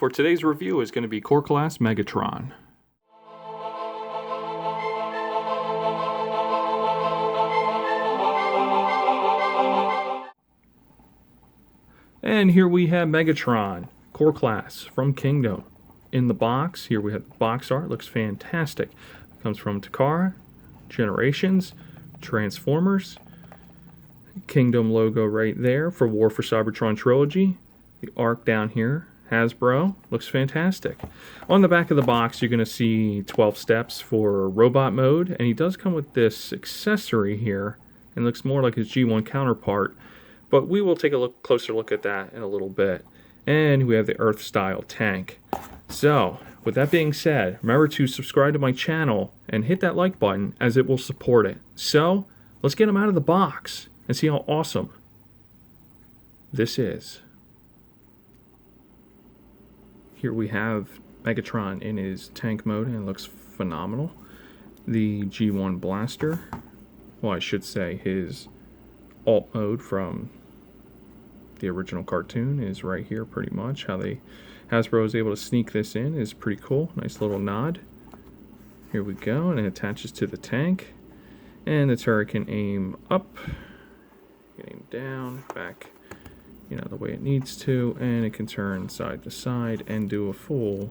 for today's review is going to be Core Class Megatron. And here we have Megatron, Core Class from Kingdom. In the box, here we have the box art, looks fantastic. It comes from Takara, Generations, Transformers, Kingdom logo right there for War for Cybertron Trilogy. The arc down here, Hasbro, looks fantastic. On the back of the box, you're going to see 12 steps for robot mode, and he does come with this accessory here, and looks more like his G1 counterpart, but we will take a closer look at that in a little bit. And we have the Earth-style tank. So, with that being said, remember to subscribe to my channel and hit that like button as it will support it. So, let's get him out of the box and see how awesome this is. Here we have Megatron in his tank mode, and it looks phenomenal. The G1 blaster, well, I should say his alt mode from the original cartoon is right here pretty much. How Hasbro is able to sneak this in is pretty cool. Nice little nod. Here we go, and it attaches to the tank. And the turret can aim up, aim down, back, the way it needs to, and it can turn side to side and do a full,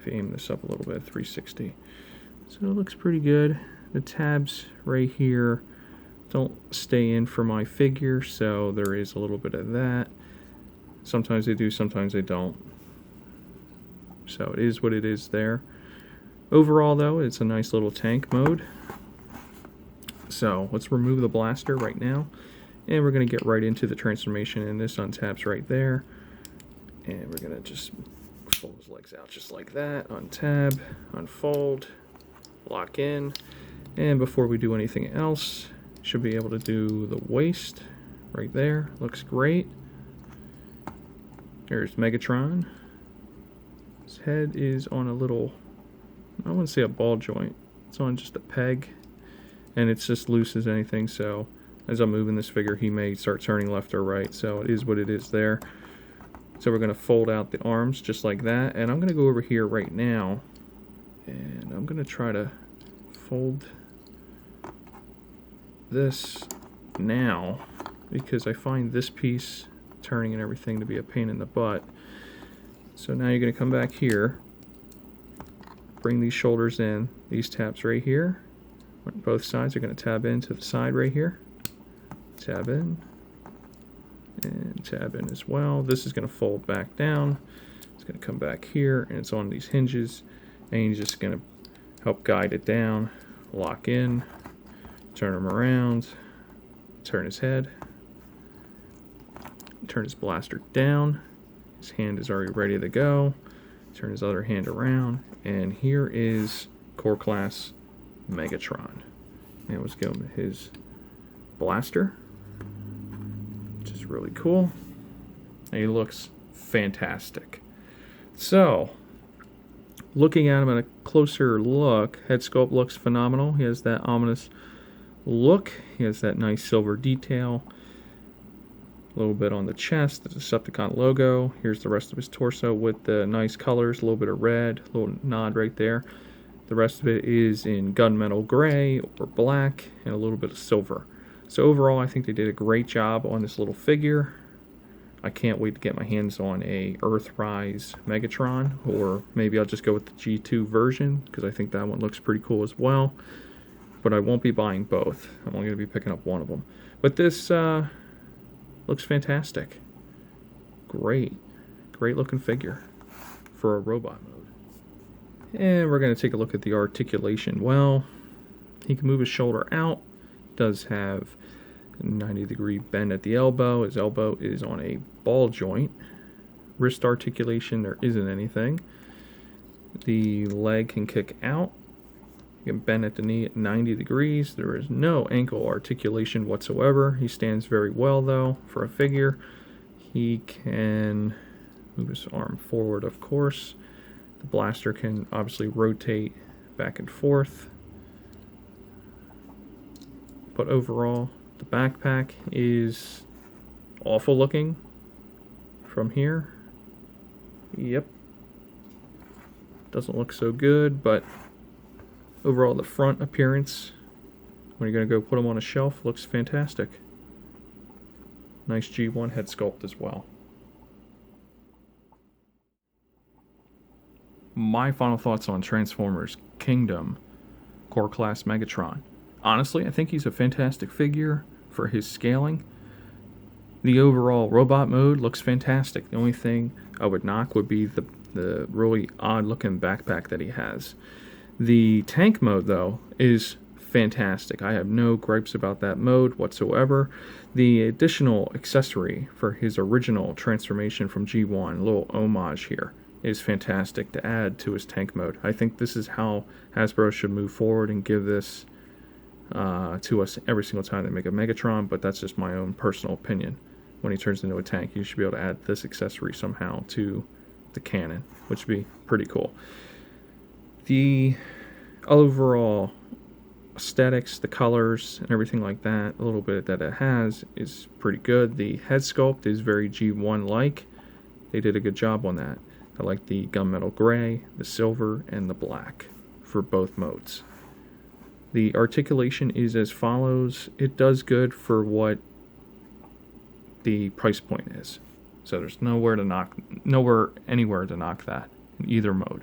if you aim this up a little bit, 360. So it looks pretty good. The tabs right here don't stay in for my figure, so there is a little bit of that. Sometimes they do, sometimes they don't. So it is what it is there. Overall, though, it's a nice little tank mode. So let's remove the blaster right now, and we're going to get right into the transformation, and this untabs right there. And we're going to just fold his legs out just like that, untab, unfold, lock in, and before we do anything else, should be able to do the waist right there. Looks great. There's Megatron. His head is on a little, I wouldn't say a ball joint, it's on just a peg, and it's just loose as anything, so as I'm moving this figure he may start turning left or right, so it is what it is there. So we're going to fold out the arms just like that, and I'm going to go over here right now, and I'm going to try to fold this now, because I find this piece turning and everything to be a pain in the butt. So now you're going to come back here, bring these shoulders in, these tabs right here, both sides are going to tab into the side right here, tab in, and tab in as well. This is going to fold back down, it's going to come back here, and it's on these hinges, and you're just going to help guide it down, lock in, turn him around, turn his head, turn his blaster down, his hand is already ready to go, turn his other hand around, and here is Core Class Megatron. And let's give him his blaster, which is really cool, and he looks fantastic. So, looking at him at a closer look, head sculpt looks phenomenal. He has that ominous look, he has that nice silver detail, a little bit on the chest, the Decepticon logo. Here's the rest of his torso with the nice colors, a little bit of red, a little nod right there. The rest of it is in gunmetal gray or black and a little bit of silver. So overall, I think they did a great job on this little figure. I can't wait to get my hands on a Earthrise Megatron, or maybe I'll just go with the G2 version, because I think that one looks pretty cool as well. But I won't be buying both. I'm only going to be picking up one of them. But this looks fantastic. Great looking figure for a robot mode. And we're going to take a look at the articulation. Well, he can move his shoulder out. Does have a 90-degree bend at the elbow. His elbow is on a ball joint. Wrist articulation, there isn't anything. The leg can kick out. You can bend at the knee at 90 degrees. There is no ankle articulation whatsoever. He stands very well, though, for a figure. He can move his arm forward, of course. The blaster can obviously rotate back and forth. But overall, the backpack is awful looking from here. Yep. Doesn't look so good, but overall the front appearance, when you're going to go put them on a shelf, looks fantastic. Nice G1 head sculpt as well. My final thoughts on Transformers Kingdom Core Class Megatron. Honestly, I think he's a fantastic figure for his scaling. The overall robot mode looks fantastic. The only thing I would knock would be the really odd looking backpack that he has. The tank mode, though, is fantastic. I have no gripes about that mode whatsoever. The additional accessory for his original transformation from G1, a little homage here, is fantastic to add to his tank mode. I think this is how Hasbro should move forward and give this to us every single time they make a Megatron, but that's just my own personal opinion. When he turns into a tank, you should be able to add this accessory somehow to the cannon, which would be pretty cool. The overall aesthetics, the colors, and everything like that, a little bit that it has, is pretty good. The head sculpt is very G1-like. They did a good job on that. I like the gunmetal gray, the silver, and the black for both modes. The articulation is as follows. It does good for what the price point is. So there's anywhere to knock that in either mode.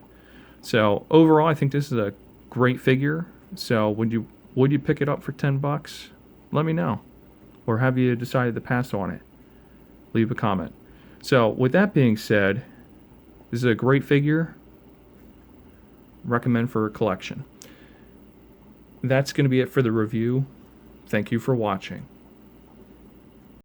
So overall, I think this is a great figure. So would you pick it up for $10? Let me know. Or have you decided to pass on it? Leave a comment. So with that being said, this is a great figure. Recommend for a collection. That's going to be it for the review. Thank you for watching.